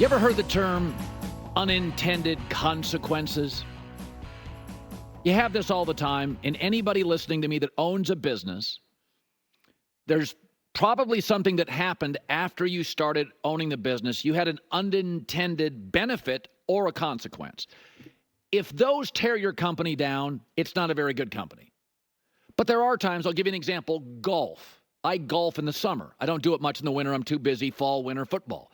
You ever heard the term unintended consequences? You have this all the time, and anybody listening to me that owns a business, there's probably something that happened after you started owning the business. You had an unintended benefit or a consequence. If those tear your company down, it's not a very good company. But there are times, I'll give you an example, golf. I golf in the summer. I don't do it much in the winter. I'm too busy, fall, winter, football.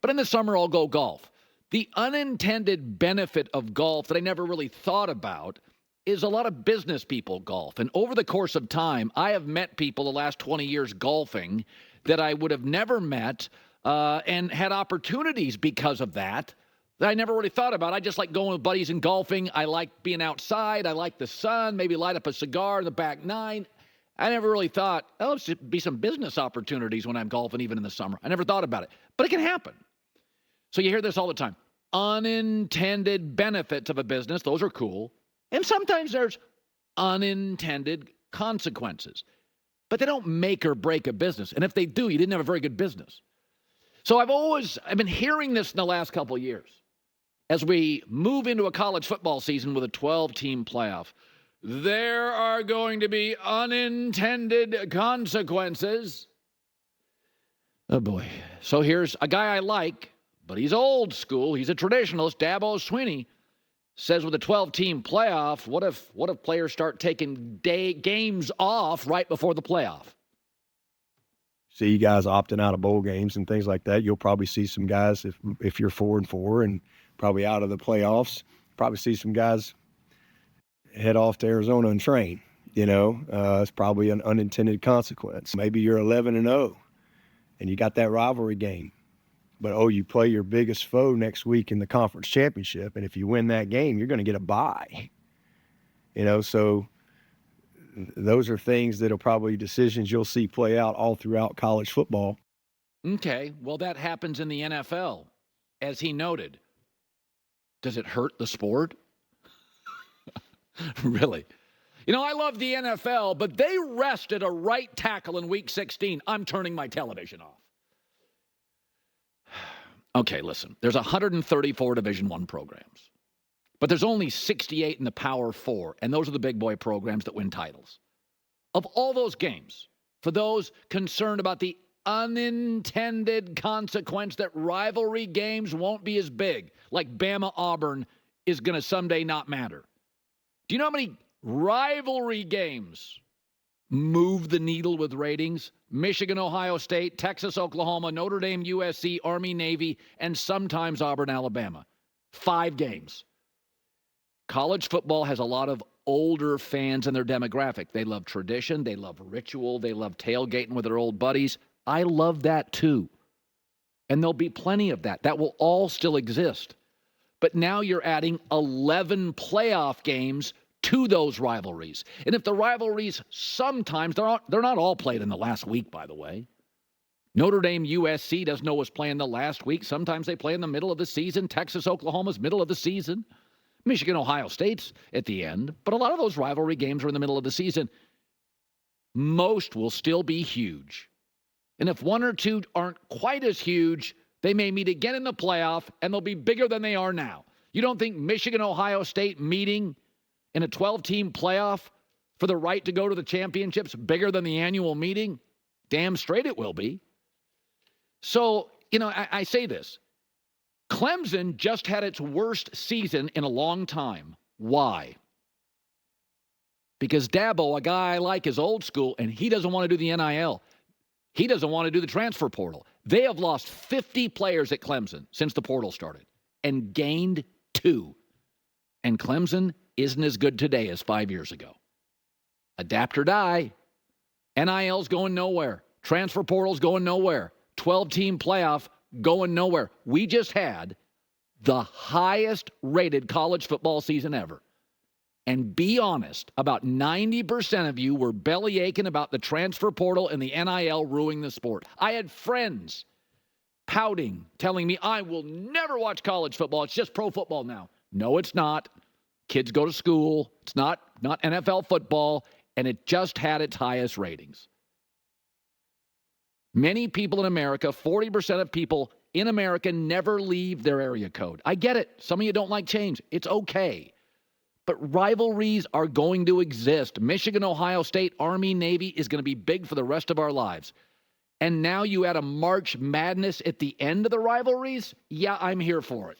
But in the summer, I'll go golf. The unintended benefit of golf that I never really thought about is a lot of business people golf. And over the course of time, I have met people the last 20 years golfing that I would have never met and had opportunities because of that I never really thought about. I just like going with buddies and golfing. I like being outside. I like the sun, maybe light up a cigar in the back nine. I never really thought, oh, there should be some business opportunities when I'm golfing, even in the summer. I never thought about it. But it can happen. So you hear this all the time. Unintended benefits of a business, those are cool. And sometimes there's unintended consequences. But they don't make or break a business. And if they do, you didn't have a very good business. So I've been hearing this in the last couple of years. As we move into a college football season with a 12-team playoff, there are going to be unintended consequences. Oh, boy. So here's a guy I like, but he's old school. He's a traditionalist. Dabo Swinney says with a 12-team playoff, what if players start taking games off right before the playoff? See you guys opting out of bowl games and things like that. You'll probably see some guys, if you're 4-4 and probably out of the playoffs, probably see some guys head off to Arizona and train. It's probably an unintended consequence. Maybe you're 11-0 and you got that rivalry game. But, you play your biggest foe next week in the conference championship, and if you win that game, you're going to get a bye. So those are things that'll probably decisions you'll see play out all throughout college football. Okay, well, that happens in the NFL, as he noted. Does it hurt the sport? Really? I love the NFL, but they rested a right tackle in Week 16. I'm turning my television off. Okay, listen, there's 134 Division I programs, but there's only 68 in the Power 4, and those are the big boy programs that win titles. Of all those games, for those concerned about the unintended consequence that rivalry games won't be as big, like Bama-Auburn is going to someday not matter. Do you know how many rivalry games move the needle with ratings? Michigan, Ohio State, Texas, Oklahoma, Notre Dame, USC, Army, Navy, and sometimes Auburn, Alabama. 5 games. College football has a lot of older fans in their demographic. They love tradition. They love ritual. They love tailgating with their old buddies. I love that too. And there'll be plenty of that. That will all still exist. But now you're adding 11 playoff games to those rivalries. And if the rivalries sometimes, they're not all played in the last week, by the way. Notre Dame, USC doesn't know what's playing the last week. Sometimes they play in the middle of the season. Texas, Oklahoma's middle of the season. Michigan, Ohio State's at the end. But a lot of those rivalry games are in the middle of the season. Most will still be huge. And if one or two aren't quite as huge, they may meet again in the playoff, and they'll be bigger than they are now. You don't think Michigan, Ohio State meeting in a 12-team playoff for the right to go to the championships bigger than the annual meeting? Damn straight it will be. So, I say this. Clemson just had its worst season in a long time. Why? Because Dabo, a guy I like, is old school, and he doesn't want to do the NIL. He doesn't want to do the transfer portal. They have lost 50 players at Clemson since the portal started and gained 2. And Clemson isn't as good today as 5 years ago. Adapt or die. NIL's going nowhere. Transfer portal's going nowhere. 12-team playoff going nowhere. We just had the highest rated college football season ever. And be honest, about 90% of you were belly aching about the transfer portal and the NIL ruining the sport. I had friends pouting, telling me, I will never watch college football. It's just pro football now. No, it's not. Kids go to school. It's not NFL football, and it just had its highest ratings. Many people in America, 40% of people in America never leave their area code. I get it. Some of you don't like change. It's okay. But rivalries are going to exist. Michigan, Ohio State, Army, Navy is going to be big for the rest of our lives. And now you add a March Madness at the end of the rivalries? Yeah, I'm here for it.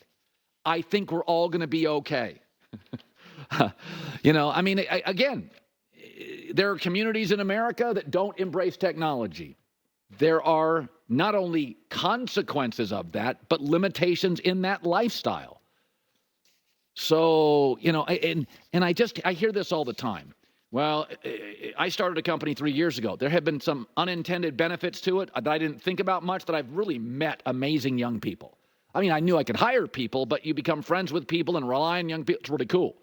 I think we're all going to be okay. Again, there are communities in America that don't embrace technology. There are not only consequences of that, but limitations in that lifestyle. So, and I hear this all the time. Well, I started a company 3 years ago. There have been some unintended benefits to it that I didn't think about much, that I've really met amazing young people. I mean, I knew I could hire people, but you become friends with people and rely on young people. It's really cool.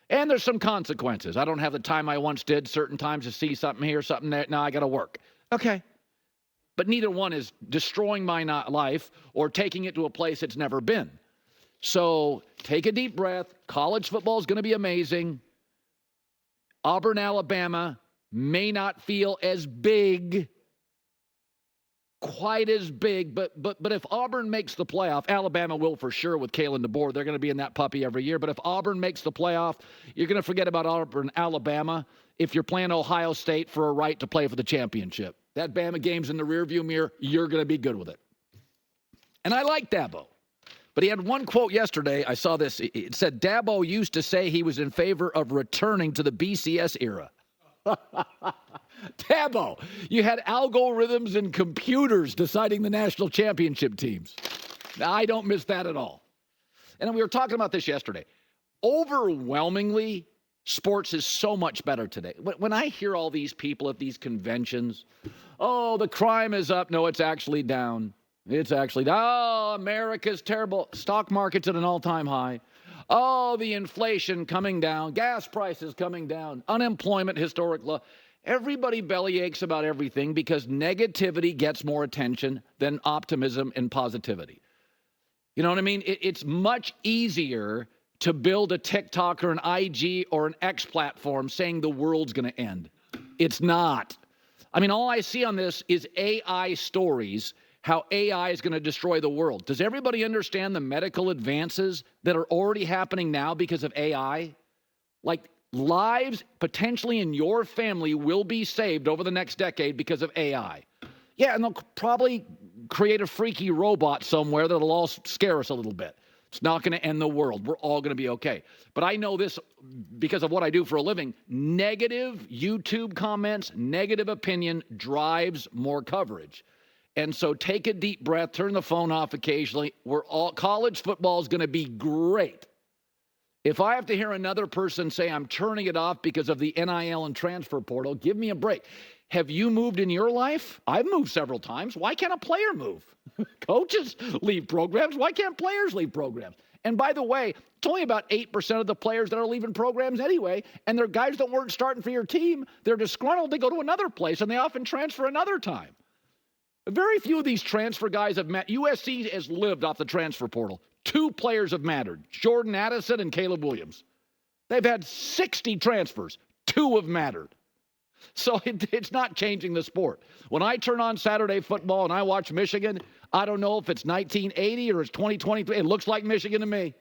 And there's some consequences. I don't have the time I once did certain times to see something here, something there. Now I got to work. Okay. But neither one is destroying my life or taking it to a place it's never been. So take a deep breath. College football is going to be amazing. Auburn, Alabama may not feel as big, quite as big, but if Auburn makes the playoff, Alabama will for sure with Colin DeBoer. They're going to be in that puppy every year. But if Auburn makes the playoff, you're going to forget about Auburn, Alabama if you're playing Ohio State for a right to play for the championship. That Bama game's in the rearview mirror. You're going to be good with it. And I like Dabo. But he had one quote yesterday. I saw this. It said, Dabo used to say he was in favor of returning to the BCS era. Dabo, you had algorithms and computers deciding the national championship teams. Now, I don't miss that at all. And we were talking about this yesterday. Overwhelmingly, sports is so much better today. When I hear all these people at these conventions, oh, the crime is up. No, it's actually down. It's actually, oh, America's terrible. Stock market's at an all-time high. Oh, the inflation coming down. Gas prices coming down. Unemployment, historic low. Everybody bellyaches about everything because negativity gets more attention than optimism and positivity. You know what I mean? It's much easier to build a TikTok or an IG or an X platform saying the world's going to end. It's not. I mean, all I see on this is AI stories, how AI is going to destroy the world. Does everybody understand the medical advances that are already happening now because of AI? Like, lives potentially in your family will be saved over the next decade because of AI. Yeah, and they'll probably create a freaky robot somewhere that'll all scare us a little bit. It's not going to end the world. We're all going to be okay. But I know this because of what I do for a living. Negative YouTube comments, negative opinion drives more coverage. And so take a deep breath, turn the phone off occasionally. College football is going to be great. If I have to hear another person say I'm turning it off because of the NIL and transfer portal, give me a break. Have you moved in your life? I've moved several times. Why can't a player move? Coaches leave programs. Why can't players leave programs? And by the way, it's only about 8% of the players that are leaving programs anyway, and they're guys that weren't starting for your team. They're disgruntled. They go to another place, and they often transfer another time. Very few of these transfer guys have met. USC has lived off the transfer portal. 2 players have mattered, Jordan Addison and Caleb Williams. They've had 60 transfers. 2 have mattered. So it's not changing the sport. When I turn on Saturday football and I watch Michigan, I don't know if it's 1980 or it's 2023. It looks like Michigan to me.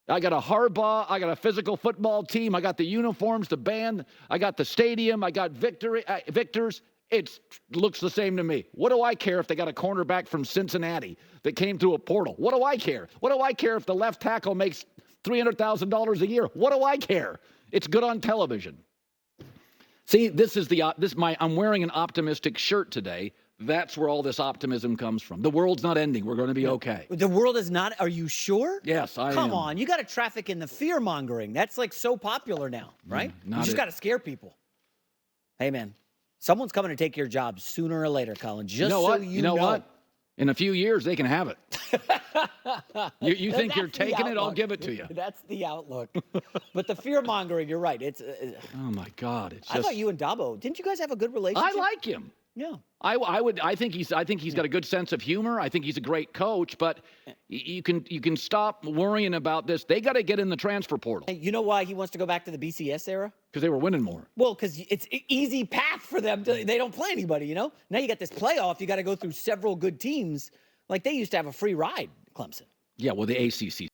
I got a Harbaugh. I got a physical football team. I got the uniforms, the band. I got the stadium. I got victors. It looks the same to me. What do I care if they got a cornerback from Cincinnati that came through a portal? What do I care? What do I care if the left tackle makes $300,000 a year? What do I care? It's good on television. See, I'm wearing an optimistic shirt today. That's where all this optimism comes from. The world's not ending. We're going to be okay. The world is not. Are you sure? Yes, I am. Come on. You got to traffic in the fear mongering. That's like so popular now, right? You just got to scare people. Hey, man. Someone's coming to take your job sooner or later, Colin. Just you know what? So you know what? In a few years, they can have it. You think you're taking it? I'll give it to you. That's the outlook. But the fear mongering, you're right. It's. Oh my God! It's. I thought you and Dabo. Didn't you guys have a good relationship? I like him. Yeah. I think he's got a good sense of humor. I think he's a great coach, but you can stop worrying about this. They got to get in the transfer portal. Hey, you know why he wants to go back to the BCS era? Because they were winning more. Well, because it's an easy path for them. They don't play anybody, you know? Now you got this playoff. You got to go through several good teams. Like they used to have a free ride, Clemson. Yeah, well, the ACC